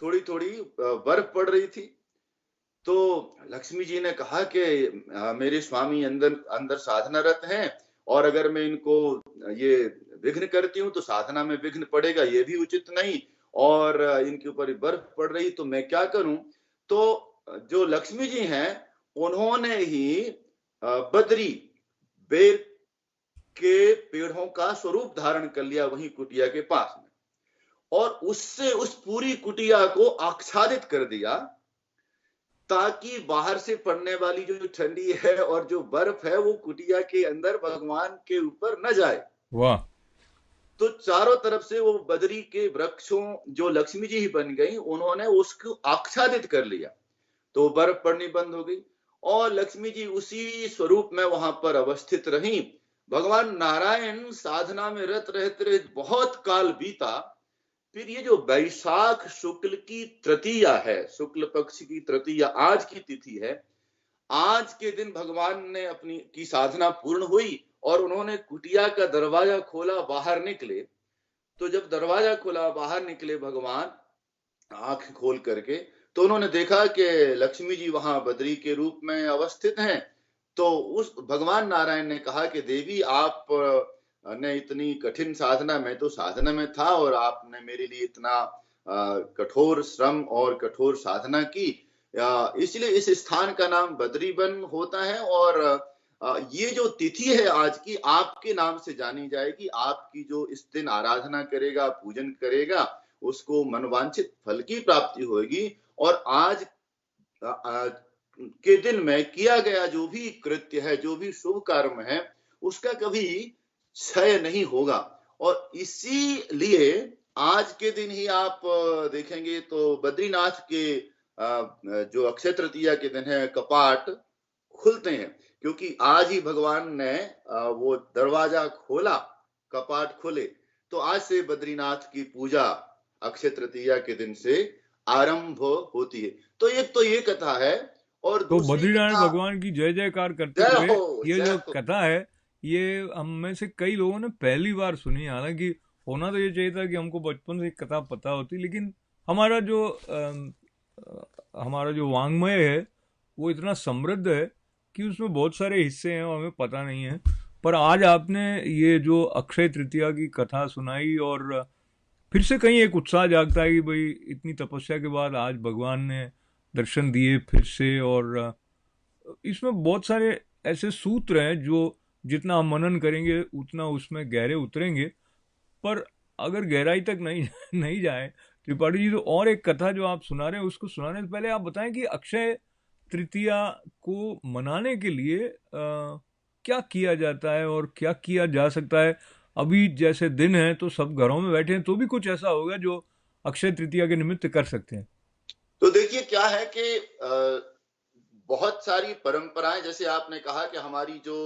थोड़ी थोड़ी बर्फ पड़ रही थी। तो लक्ष्मी जी ने कहा कि मेरे स्वामी अंदर अंदर साधनारत हैं, और अगर मैं इनको ये विघ्न करती हूँ तो साधना में विघ्न पड़ेगा, ये भी उचित नहीं, और इनके ऊपर बर्फ पड़ रही, तो मैं क्या करूं। तो जो लक्ष्मी जी हैं उन्होंने ही बद्री, बेर के पेड़ों का स्वरूप धारण कर लिया वहीं कुटिया के पास में। और उससे उस पूरी कुटिया को आच्छादित कर दिया, ताकि बाहर से पड़ने वाली जो ठंडी है और जो बर्फ है वो कुटिया के अंदर भगवान के ऊपर न जाए। वाह। तो चारों तरफ से वो बदरी के वृक्षों, जो लक्ष्मी जी ही बन गई, उन्होंने उसको आच्छादित कर लिया, तो बर्फ पड़नी बंद हो गई और लक्ष्मी जी उसी स्वरूप में वहां पर अवस्थित रही। भगवान नारायण साधना में रत रहते रहे, बहुत काल बीता। फिर ये जो वैशाख शुक्ल की तृतीया है, शुक्ल पक्ष की तृतीया, आज की तिथि है, आज के दिन भगवान ने अपनी की साधना पूर्ण हुई और उन्होंने कुटिया का दरवाजा खोला, बाहर निकले। तो जब दरवाजा खोला, बाहर निकले भगवान आंख खोल करके, तो उन्होंने देखा कि लक्ष्मी जी वहां बद्री के रूप में अवस्थित हैं। तो उस भगवान नारायण ने कहा कि देवी, आप ने इतनी कठिन साधना, मैं तो साधना में था और आपने मेरे लिए इतना कठोर श्रम और कठोर साधना की, इसलिए इस स्थान का नाम बद्रीवन होता है। और ये जो तिथि है आज की, आपके नाम से जानी जाएगी। आपकी जो इस दिन आराधना करेगा, पूजन करेगा, उसको मनवांछित फल की प्राप्ति होगी। और आज के दिन में किया गया जो भी कृत्य है, जो भी शुभ कर्म है, उसका कभी क्षय नहीं होगा। और इसीलिए आज के दिन ही आप देखेंगे तो बद्रीनाथ के जो अक्षय तृतीया के दिन है, कपाट खुलते हैं, क्योंकि आज ही भगवान ने वो दरवाजा खोला, कपाट खुले। तो आज से बद्रीनाथ की पूजा अक्षय तृतीया के दिन से आरंभ होती है। तो एक तो ये कथा है, और तो दूसरी बद्रीनारायण कथा, भगवान की जय जयकार करते जय हुए हो ये जय जो हो। कथा है, ये हम में से कई लोगों ने पहली बार सुनी। हालांकि होना तो ये चाहिए था कि हमको बचपन से कथा पता होती, लेकिन हमारा जो हमारा जो वांग्मय है वो इतना समृद्ध है कि उसमें बहुत सारे हिस्से हैं और हमें पता नहीं है। पर आज आपने ये जो अक्षय तृतीया की कथा सुनाई, और फिर से कहीं एक उत्साह जागता है कि भाई इतनी तपस्या के बाद आज भगवान ने दर्शन दिए फिर से। और इसमें बहुत सारे ऐसे सूत्र हैं जो जितना हम मनन करेंगे उतना उसमें गहरे उतरेंगे। पर अगर गहराई तक नहीं नहीं जाए त्रिपाठी जी, तो और एक कथा जो आप सुना रहे हैं उसको सुनाने से पहले आप बताएं कि अक्षय तृतीया को मनाने के लिए क्या किया जाता है और क्या किया जा सकता है। अभी जैसे दिन है तो सब घरों में बैठे हैं, तो भी कुछ ऐसा होगा जो अक्षय तृतीया के निमित्त कर सकते हैं। तो देखिए क्या है कि बहुत सारी परंपराएं, जैसे आपने कहा कि हमारी जो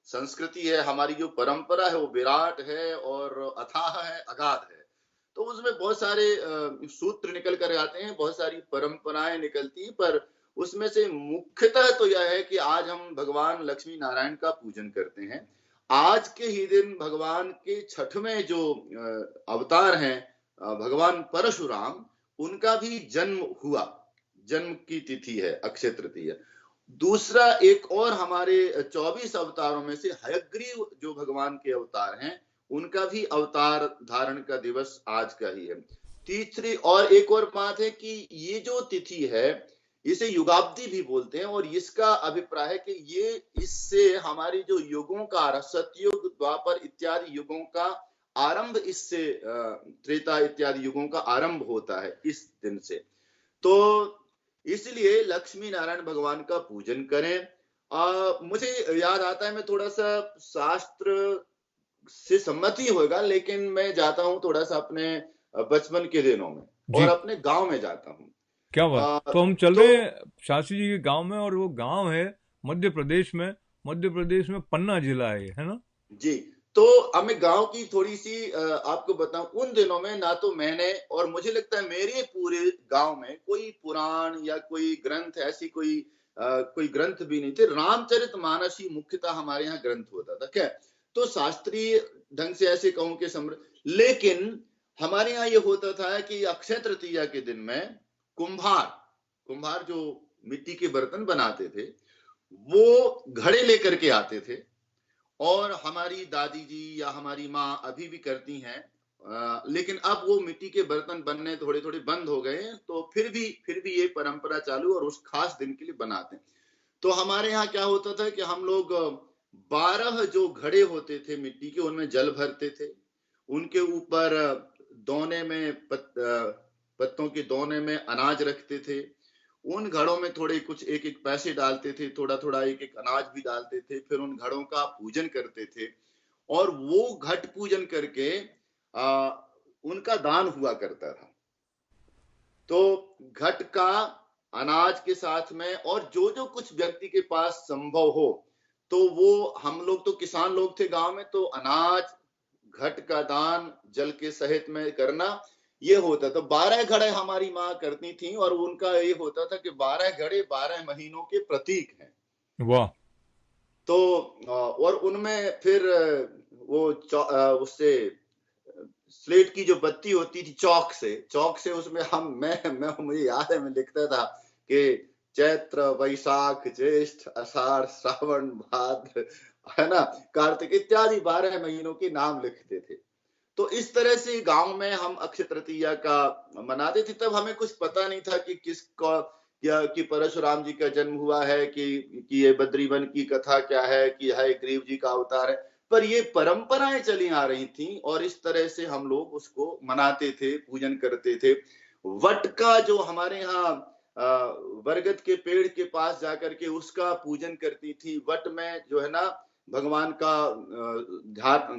संस्कृति है, हमारी जो परंपरा है, वो विराट है और अथाह है, अगाध है। तो उसमें बहुत सारे सूत्र निकल कर आते हैं, बहुत सारी परंपराएं निकलती हैं, पर उसमें से मुख्यतः तो यह है कि आज हम भगवान लक्ष्मी नारायण का पूजन करते हैं। आज के ही दिन भगवान के छठवें जो अवतार हैं, भगवान परशुराम, उनका भी जन्म हुआ, जन्म की तिथि है अक्षय तृतीया। दूसरा एक और हमारे 24 अवतारों में से हयग्रीव जो भगवान के अवतार हैं, उनका भी अवतार धारण का दिवस आज का ही है। तीसरी और एक और बात है कि ये जो तिथि है, इसे युगाब्दी भी बोलते हैं, और इसका अभिप्राय है कि ये इससे हमारी जो युगों का, सतयुग द्वापर इत्यादि युगों का आरंभ, इससे त्रेता इत्यादि युगों का आरंभ होता है इस दिन से। तो इसलिए लक्ष्मी नारायण भगवान का पूजन करें। मुझे याद आता है, मैं थोड़ा सा शास्त्र से सम्मति होगा, लेकिन मैं जाता हूँ थोड़ा सा अपने बचपन के दिनों में और जी, अपने गांव में जाता हूँ। क्या बात। तो हम चल तो रहे हैं शास्त्री जी के गांव में, और वो गांव है मध्य प्रदेश में। मध्य प्रदेश में पन्ना जिला है ना? जी, तो अब मैं गांव की थोड़ी सी आपको बताऊं। उन दिनों में ना तो मैंने, और मुझे लगता है मेरे पूरे गांव में, कोई पुराण या कोई ग्रंथ, ऐसी कोई ग्रंथ भी नहीं थे। रामचरितमानस ही मुख्यतः हमारे यहाँ ग्रंथ होता था। क्या, तो शास्त्रीय ढंग से ऐसे कहूं कि लेकिन हमारे यहाँ ये होता था कि अक्षय तृतीया के दिन में कुम्हार कुम्हार जो मिट्टी के बर्तन बनाते थे, वो घड़े लेकर के आते थे। और हमारी दादी जी या हमारी माँ अभी भी करती हैं, लेकिन अब वो मिट्टी के बर्तन बनने थोड़े थोड़े बंद हो गए हैं। तो फिर भी ये परंपरा चालू, और उस खास दिन के लिए बनाते हैं। तो हमारे यहाँ क्या होता था कि हम लोग 12 जो घड़े होते थे मिट्टी के, उनमें जल भरते थे। उनके ऊपर दोने में पत्तों के दोने में अनाज रखते थे। उन घड़ों में थोड़े कुछ एक एक पैसे डालते थे, थोड़ा थोड़ा एक एक अनाज भी डालते थे, फिर उन घड़ों का पूजन करते थे और वो घट पूजन करके उनका दान हुआ करता था। तो घट का अनाज के साथ में और जो जो कुछ व्यक्ति के पास संभव हो, तो वो, हम लोग तो किसान लोग थे गांव में, तो अनाज, घट का दान जल के सहित में करना, ये होता था। 12 घड़े हमारी माँ करती थी और उनका ये होता था कि 12 घड़े 12 महीनों के प्रतीक हैं। वाह। तो और उनमें फिर वो उससे स्लेट की जो बत्ती होती थी, चौक से उसमें मैं मुझे याद है, मैं लिखता था कि चैत्र वैशाख ज्येष्ठ आषाढ़ श्रावण भाद्र, है ना, कार्तिक इत्यादि 12 महीनों के नाम लिखते थे। तो इस तरह से गांव में हम अक्षय तृतीया का मनाते थे। तब हमें कुछ पता नहीं था कि किसका, या कि परशुराम जी का जन्म हुआ है, कि ये बद्रीवन की कथा क्या है, कि यह ग्रीव जी का अवतार है, पर ये परंपराएं चली आ रही थी और इस तरह से हम लोग उसको मनाते थे, पूजन करते थे। वट का जो हमारे यहाँ बरगद के पेड़ के पास जाकर के उसका पूजन करती थी। वट में जो है ना, भगवान का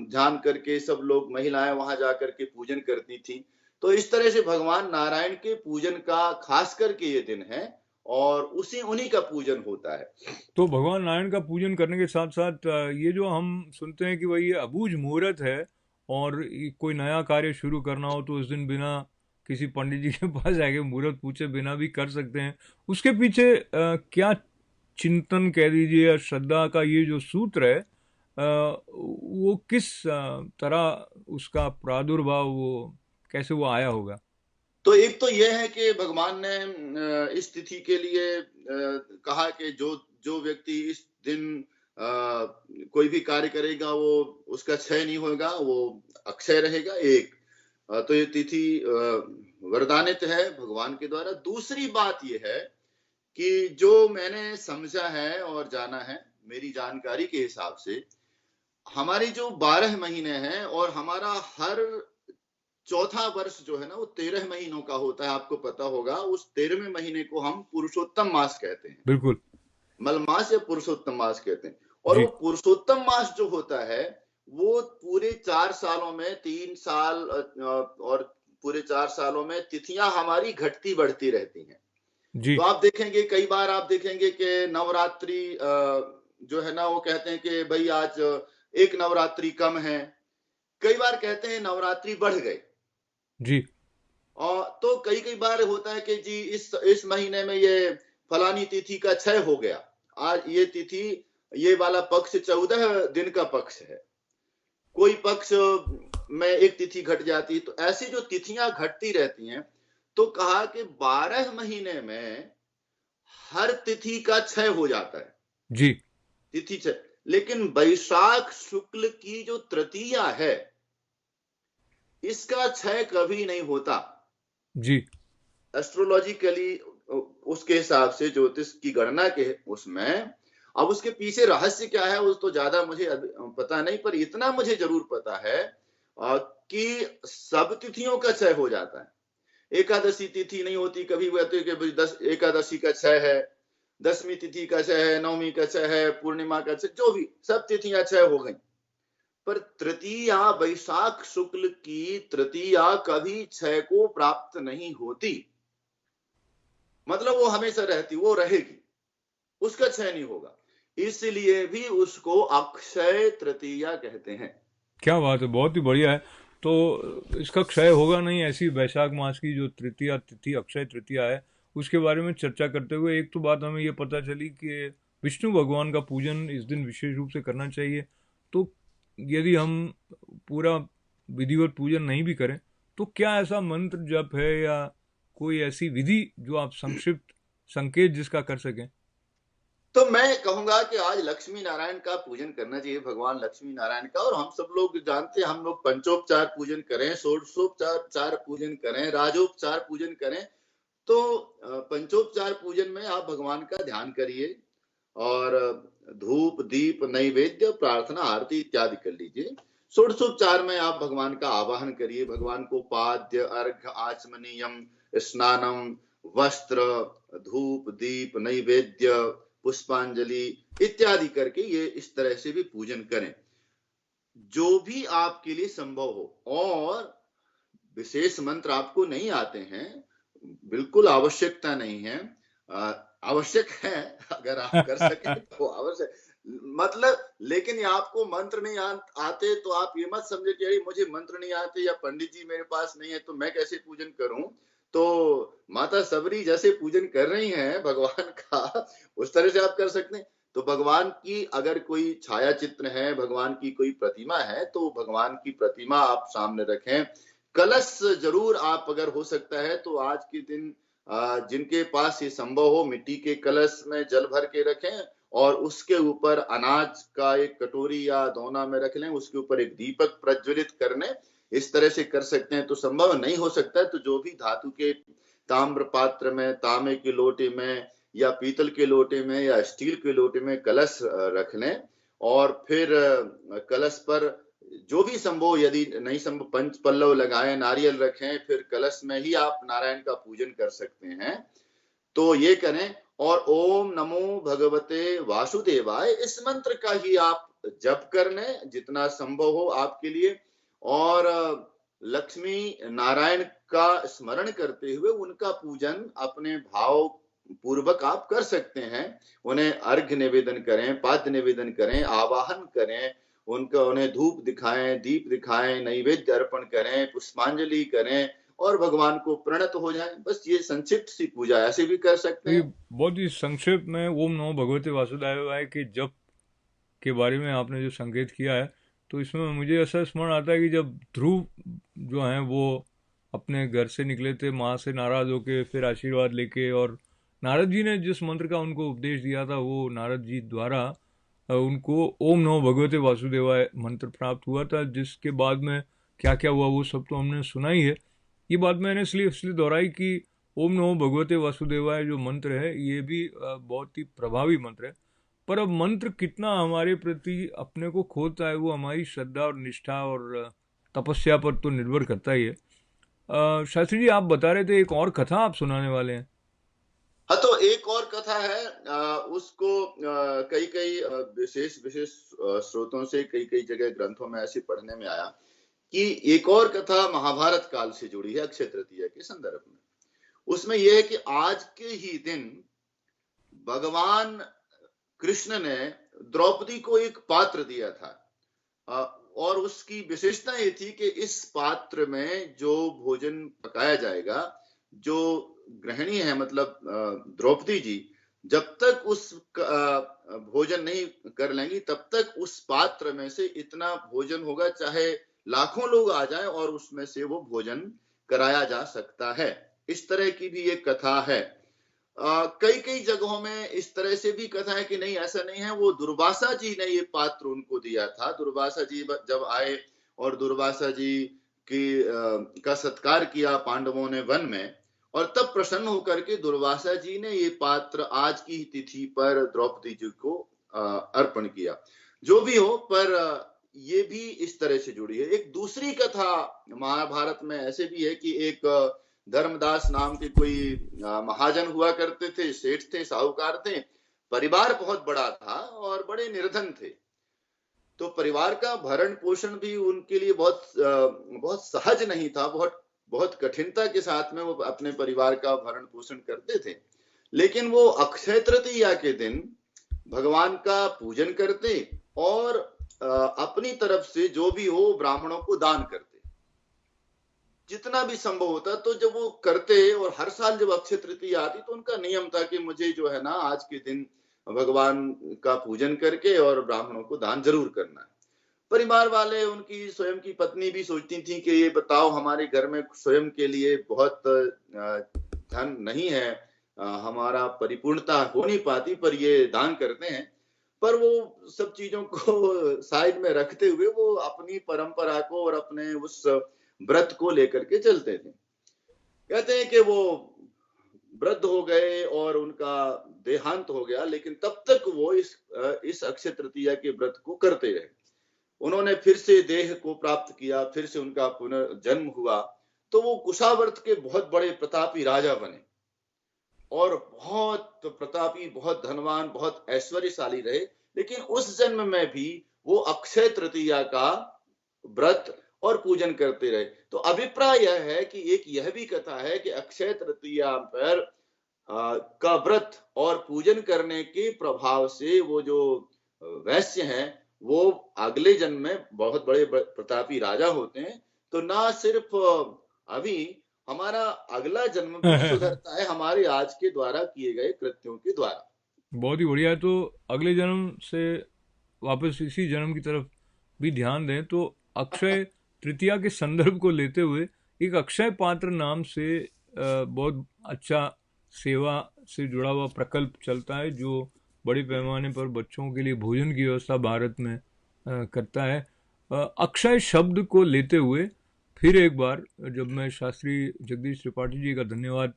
ध्यान करके सब लोग, महिलाएं वहां जाकर के पूजन करती थी। तो इस तरह से भगवान नारायण के पूजन का खास करके ये दिन है और उन्हीं का पूजन होता है। तो भगवान नारायण का पूजन करने के साथ साथ ये जो हम सुनते हैं कि भाई ये अबूझ मुहूर्त है और कोई नया कार्य शुरू करना हो तो उस दिन बिना किसी पंडित जी के पास जाके मुहूर्त पूछे बिना भी कर सकते हैं, उसके पीछे क्या चिंतन कह दीजिए या श्रद्धा का ये जो सूत्र है, वो किस तरह उसका प्रादुर्भाव, वो कैसे वो आया होगा? तो एक तो यह है कि भगवान ने इस तिथि के लिए कहा कि जो जो व्यक्ति इस दिन कोई भी कार्य करेगा वो उसका क्षय नहीं होगा, वो अक्षय रहेगा। एक तो ये तिथि वरदानित है भगवान के द्वारा। दूसरी बात ये है कि जो मैंने समझा है और जाना है, मेरी जानकारी के हिसाब से, हमारी जो 12 महीने हैं और हमारा हर चौथा वर्ष जो है ना, वो 13 महीनों का होता है। आपको पता होगा, उस 13वें महीने को हम पुरुषोत्तम मास कहते हैं। बिल्कुल। मलमास या पुरुषोत्तम मास कहते हैं। और जी। वो पुरुषोत्तम मास जो होता है, वो पूरे 4 सालों में 3 साल और पूरे 4 सालों में तिथियां हमारी घटती बढ़ती रहती हैं। जी। तो आप देखेंगे, कई बार आप देखेंगे कि नवरात्रि जो है ना, वो कहते हैं कि भाई आज एक नवरात्रि कम है। कई बार कहते हैं नवरात्रि बढ़ गए। जी। और तो कई कई बार होता है कि जी इस महीने में ये फलानी तिथि का क्षय हो गया, आज ये तिथि, ये वाला पक्ष 14 दिन का पक्ष है, कोई पक्ष में एक तिथि घट जाती है। तो ऐसी जो तिथियां घटती रहती हैं, तो कहा कि 12 महीने में हर तिथि का क्षय हो जाता है। जी। तिथि क्षय। लेकिन वैशाख शुक्ल की जो तृतीया है, इसका क्षय कभी नहीं होता। जी। एस्ट्रोलॉजिकली उसके हिसाब से, ज्योतिष की गणना के उसमें, अब उसके पीछे रहस्य क्या है उस तो ज्यादा मुझे पता नहीं, पर इतना मुझे जरूर पता है कि सब तिथियों का क्षय हो जाता है। एकादशी तिथि नहीं होती कभी, कहते कि 10 एकादशी का क्षय है, 10वीं तिथि का क्षय है, 9वीं का क्षय है, पूर्णिमा का क्षय, जो भी सब तिथियां क्षय हो गई। पर तृतीया, वैशाख शुक्ल की तृतीया कभी क्षय को प्राप्त नहीं होती। मतलब वो हमेशा रहती, वो रहेगी, उसका क्षय नहीं होगा। इसलिए भी उसको अक्षय तृतीया कहते हैं। क्या बात है, बहुत ही बढ़िया है। तो इसका क्षय होगा नहीं, ऐसी वैशाख मास की जो तृतीया तिथि अक्षय तृतीया है उसके बारे में चर्चा करते हुए एक तो बात हमें ये पता चली कि विष्णु भगवान का पूजन इस दिन विशेष रूप से करना चाहिए। तो यदि हम पूरा विधिवत पूजन नहीं भी करें तो क्या ऐसा मंत्र जप है या कोई ऐसी विधि जो आप संक्षिप्त संकेत जिसका कर सकें? तो मैं कहूंगा कि आज लक्ष्मी नारायण का पूजन करना चाहिए, भगवान लक्ष्मी नारायण का। और हम सब लोग जानते हैं, हम लोग पंचोपचार पूजन करें, षोडशोपचार पूजन करें, राजोपचार पूजन करें। तो पंचोपचार पूजन में आप भगवान का ध्यान करिए और धूप दीप नैवेद्य प्रार्थना आरती इत्यादि कर लीजिए। षोडशोपचार में आप भगवान का आवाहन करिए, भगवान को पाद्य, अर्घ, आचमनीयम, स्नानम, वस्त्र, धूप, दीप, नैवेद्य, पुष्पांजलि इत्यादि करके ये इस तरह से भी पूजन करें जो भी आपके लिए संभव हो। और विशेष मंत्र आपको नहीं आते हैं, बिल्कुल आवश्यकता नहीं है, आवश्यक है अगर आप कर सके तो आवश्यक, मतलब, लेकिन ये आपको मंत्र नहीं आते तो आप ये मत समझे कि मुझे मंत्र नहीं आते या पंडित जी मेरे पास नहीं है तो मैं कैसे पूजन करूं। तो माता सबरी जैसे पूजन कर रही हैं भगवान का, उस तरह से आप कर सकते हैं। तो भगवान की अगर कोई छाया चित्र है, भगवान की कोई प्रतिमा है, तो भगवान की प्रतिमा आप सामने रखें। कलश जरूर आप, अगर हो सकता है तो आज के दिन जिनके पास ये संभव हो, मिट्टी के कलश में जल भर के रखें और उसके ऊपर अनाज का एक कटोरी या दोना में रख लें, उसके ऊपर एक दीपक प्रज्वलित करने, इस तरह से कर सकते हैं। तो संभव नहीं हो सकता है तो जो भी धातु के ताम्र पात्र में, तांबे के लोटे में या पीतल के लोटे में या स्टील के लोटे में कलश रख लें और फिर कलश पर जो भी संभव, यदि नहीं संभव पंच पल्लव लगाएं, नारियल रखें, फिर कलश में ही आप नारायण का पूजन कर सकते हैं। तो ये करें और ओम नमो भगवते वासुदेवाय इस मंत्र का ही आप जप कर लें जितना संभव हो आपके लिए। और लक्ष्मी नारायण का स्मरण करते हुए उनका पूजन अपने भाव पूर्वक आप कर सकते हैं। उन्हें अर्घ्य निवेदन करें, पाद्य निवेदन करें, आवाहन करें, उनका उन्हें धूप दिखाएं, दीप दिखाएं, नैवेद्य अर्पण करें, पुष्पांजलि करें और भगवान को प्रणत हो जाएं। बस ये संक्षिप्त सी पूजा ऐसे भी कर सकते ये हैं। बहुत ही संक्षिप्त में ओम नमो भगवते वासुदेवाय के जप के बारे में आपने जो संकेत किया है, तो इसमें मुझे ऐसा स्मरण आता है कि जब ध्रुव जो हैं वो अपने घर से निकले थे माँ से नाराज होके, फिर आशीर्वाद लेके, और नारद जी ने जिस मंत्र का उनको उपदेश दिया था वो नारद जी द्वारा उनको ओम नमो भगवते वासुदेवाय मंत्र प्राप्त हुआ था, जिसके बाद में क्या क्या हुआ वो सब तो हमने सुना ही है। ये बात मैंने इसलिए दोहराई कि ओम नमो भगवते वासुदेवाय जो मंत्र है ये भी बहुत ही प्रभावी मंत्र है। पर अब मंत्र कितना हमारे प्रति अपने को खोता है वो हमारी श्रद्धा और निष्ठा और तपस्या पर तो निर्भर करता ही है। शास्त्री जी, आप बता रहे थे एक और कथा आप सुनाने वाले हैं। हाँ, तो एक और कथा है, उसको कई कई विशेष विशेष स्रोतों से कई कई जगह ग्रंथों में ऐसे पढ़ने में आया कि एक और कथा महाभारत काल से जुड़ी है अक्षय तृतीया के संदर्भ में। उसमें यह है कि आज के ही दिन भगवान कृष्ण ने द्रौपदी को एक पात्र दिया था और उसकी विशेषता ये थी कि इस पात्र में जो भोजन पकाया जाएगा, जो गृहिणी है मतलब द्रौपदी जी, जब तक उस भोजन नहीं कर लेंगी तब तक उस पात्र में से इतना भोजन होगा चाहे लाखों लोग आ जाएं और उसमें से वो भोजन कराया जा सकता है। इस तरह की भी एक कथा है। कई कई जगहों में इस तरह से भी कथा है कि नहीं, ऐसा नहीं है, वो दुर्वासा जी ने ये पात्र उनको दिया था। दुर्वासा जी जब आए और दुर्वासा जी की का सत्कार किया पांडवों ने वन में, और तब प्रसन्न होकर के दुर्वासा जी ने ये पात्र आज की तिथि पर द्रौपदी जी को अर्पण किया। जो भी हो, पर ये भी इस तरह से जुड़ी है। एक दूसरी कथा महाभारत में ऐसे भी है कि एक धर्मदास नाम के कोई महाजन हुआ करते थे, सेठ थे, साहूकार थे, परिवार बहुत बड़ा था और बड़े निर्धन थे। तो परिवार का भरण पोषण भी उनके लिए बहुत सहज नहीं था, बहुत कठिनता के साथ में वो अपने परिवार का भरण पोषण करते थे। लेकिन वो अक्षय तृतीया के दिन भगवान का पूजन करते और अपनी तरफ से जो भी हो ब्राह्मणों को दान करते, जितना भी संभव होता। तो जब वो करते और हर साल जब अक्षय तृतीया आती तो उनका नियम था कि मुझे जो है ना आज के दिन भगवान का पूजन करके और ब्राह्मणों को दान जरूर करना है। परिवार वाले, उनकी स्वयं की पत्नी भी सोचती थी कि ये बताओ हमारे घर में स्वयं के लिए बहुत धन नहीं है, हमारा परिपूर्णता हो नहीं पाती, पर ये दान करते हैं। पर वो सब चीजों को साइड में रखते हुए वो अपनी परंपरा को और अपने उस व्रत को लेकर के चलते थे। कहते हैं कि वो वृद्ध हो गए और उनका देहांत हो गया, लेकिन तब तक वो इस अक्षय तृतीया के व्रत को करते रहे। उन्होंने फिर से देह को प्राप्त किया, फिर से उनका पुनर्जन्म हुआ, तो वो कुशावर्त के बहुत बड़े प्रतापी राजा बने और बहुत प्रतापी, बहुत धनवान, बहुत ऐश्वर्यशाली रहे। लेकिन उस जन्म में भी वो अक्षय तृतीया का व्रत और पूजन करते रहे। तो अभिप्राय यह है कि एक यह भी कथा है कि अक्षय तृतीया पर का व्रत और पूजन करने के प्रभाव से वो जो वैश्य हैं वो अगले जन्म में बहुत बड़े प्रतापी राजा होते हैं। तो ना सिर्फ अभी हमारा अगला जन्म भी सुधरता है हमारे आज के द्वारा किए गए कृत्यों के द्वारा। बहुत ही बढ़िया। तो अगले जन्म से वापस इसी जन्म की तरफ भी ध्यान दें तो अक्षय तृतीया के संदर्भ को लेते हुए एक अक्षय पात्र नाम से बहुत अच्छा सेवा से जुड़ा हुआ प्रकल्प चलता है जो बड़े पैमाने पर बच्चों के लिए भोजन की व्यवस्था भारत में करता है। अक्षय शब्द को लेते हुए फिर एक बार जब मैं शास्त्री जगदीश त्रिपाठी जी का धन्यवाद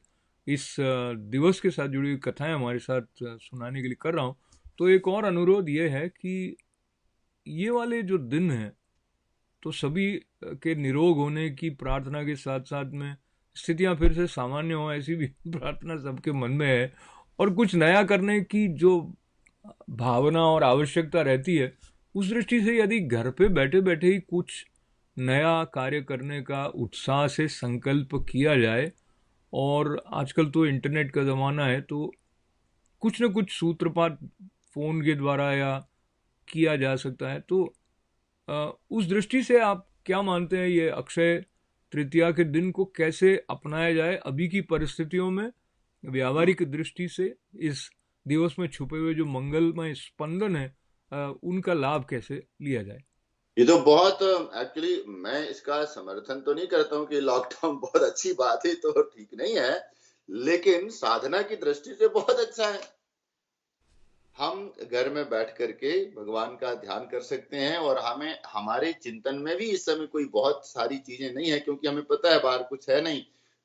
इस दिवस के साथ जुड़ी हुई कथाएं हमारे साथ सुनाने के लिए कर रहा हूँ, तो एक और अनुरोध ये है कि ये वाले जो दिन हैं तो सभी के निरोग होने की प्रार्थना के साथ साथ में स्थितियां फिर से सामान्य हो ऐसी भी प्रार्थना सबके मन में है, और कुछ नया करने की जो भावना और आवश्यकता रहती है उस दृष्टि से यदि घर पे बैठे बैठे ही कुछ नया कार्य करने का उत्साह से संकल्प किया जाए, और आजकल तो इंटरनेट का ज़माना है तो कुछ न कुछ सूत्रपात फ़ोन के द्वारा या किया जा सकता है। तो उस दृष्टि से आप क्या मानते हैं ये अक्षय तृतीया के दिन को कैसे अपनाया जाए अभी की परिस्थितियों में, व्यावहारिक दृष्टि से इस दिवस में छुपे हुए जो मंगलमय स्पंदन है उनका लाभ कैसे लिया जाए? ये तो बहुत एक्चुअली मैं इसका समर्थन तो नहीं करता हूँ कि लॉकडाउन बहुत अच्छी बात है, तो ठीक नहीं है, लेकिन साधना की दृष्टि से बहुत अच्छा है। हम घर में बैठ करके भगवान का ध्यान कर सकते हैं और हमें हमारे चिंतन में भी इस समय कोई बहुत सारी चीजें नहीं है क्योंकि हमें पता है बाहर कुछ है नहीं,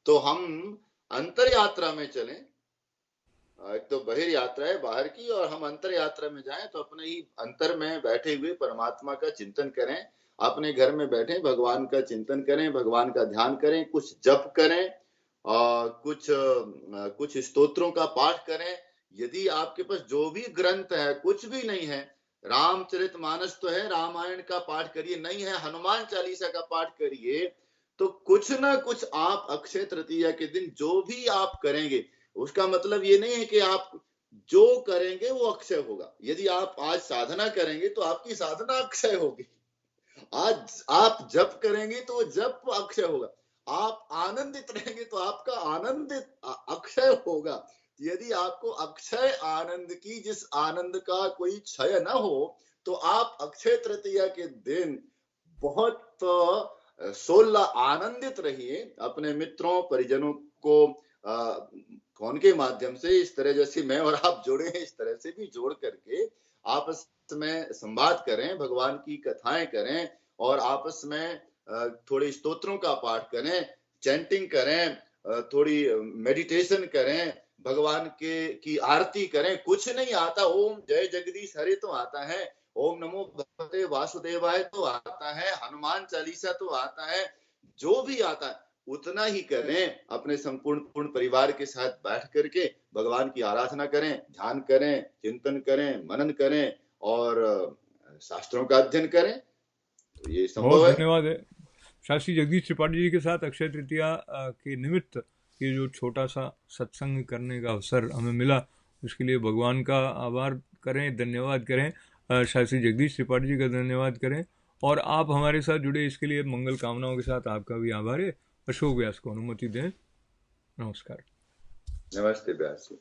तो हम अंतर यात्रा में चलें। एक तो बहिर यात्रा है बाहर की और हम अंतर यात्रा में जाएं तो अपने ही अंतर में बैठे हुए परमात्मा का चिंतन करें, अपने घर में बैठे भगवान का चिंतन करें, भगवान का ध्यान करें, कुछ जप करें और कुछ स्तोत्रों का पाठ करें। यदि आपके पास जो भी ग्रंथ है कुछ भी नहीं है, रामचरितमानस तो है, रामायण का पाठ करिए, नहीं है हनुमान चालीसा का पाठ करिए, तो कुछ ना कुछ आप अक्षय तृतीया के दिन जो भी आप करेंगे उसका मतलब ये नहीं है कि आप जो करेंगे वो अक्षय होगा। यदि आप आज साधना करेंगे तो आपकी साधना अक्षय होगी, आज आप जप करेंगे तो जप अक्षय होगा, आप आनंदित रहेंगे तो आपका आनंद अक्षय होगा। यदि आपको अक्षय आनंद की, जिस आनंद का कोई क्षय न हो, तो आप अक्षय तृतीया के दिन बहुत सोलह आनंदित रहिए। अपने मित्रों परिजनों को फोन के माध्यम से इस तरह जैसे मैं और आप जुड़े हैं इस तरह से भी जोड़ करके आपस में संवाद करें, भगवान की कथाएं करें और आपस में थोड़ी स्तोत्रों का पाठ करें, चैंटिंग करें, थोड़ी मेडिटेशन करें, भगवान के की आरती करें। कुछ नहीं आता, ओम जय जगदीश हरे तो आता है, ओम नमो भगवते वासुदेवाय तो आता है, हनुमान चालीसा तो आता है, जो भी आता है उतना ही करें। अपने संपूर्ण परिवार के साथ बैठ करके भगवान की आराधना करें, ध्यान करें, चिंतन करें, मनन करें और शास्त्रों का अध्ययन करें, तो ये संभव है। धन्यवाद है शास्त्री जगदीश त्रिपाठी जी के साथ अक्षय तृतीया के निमित्त ये जो छोटा सा सत्संग करने का अवसर हमें मिला उसके लिए भगवान का आभार करें, धन्यवाद करें, शास्त्री जगदीश त्रिपाठी जी का धन्यवाद करें, और आप हमारे साथ जुड़े इसके लिए मंगल कामनाओं के साथ आपका भी आभार है। अशोक व्यास को अनुमति दें। नमस्कार। नमस्ते व्यास जी।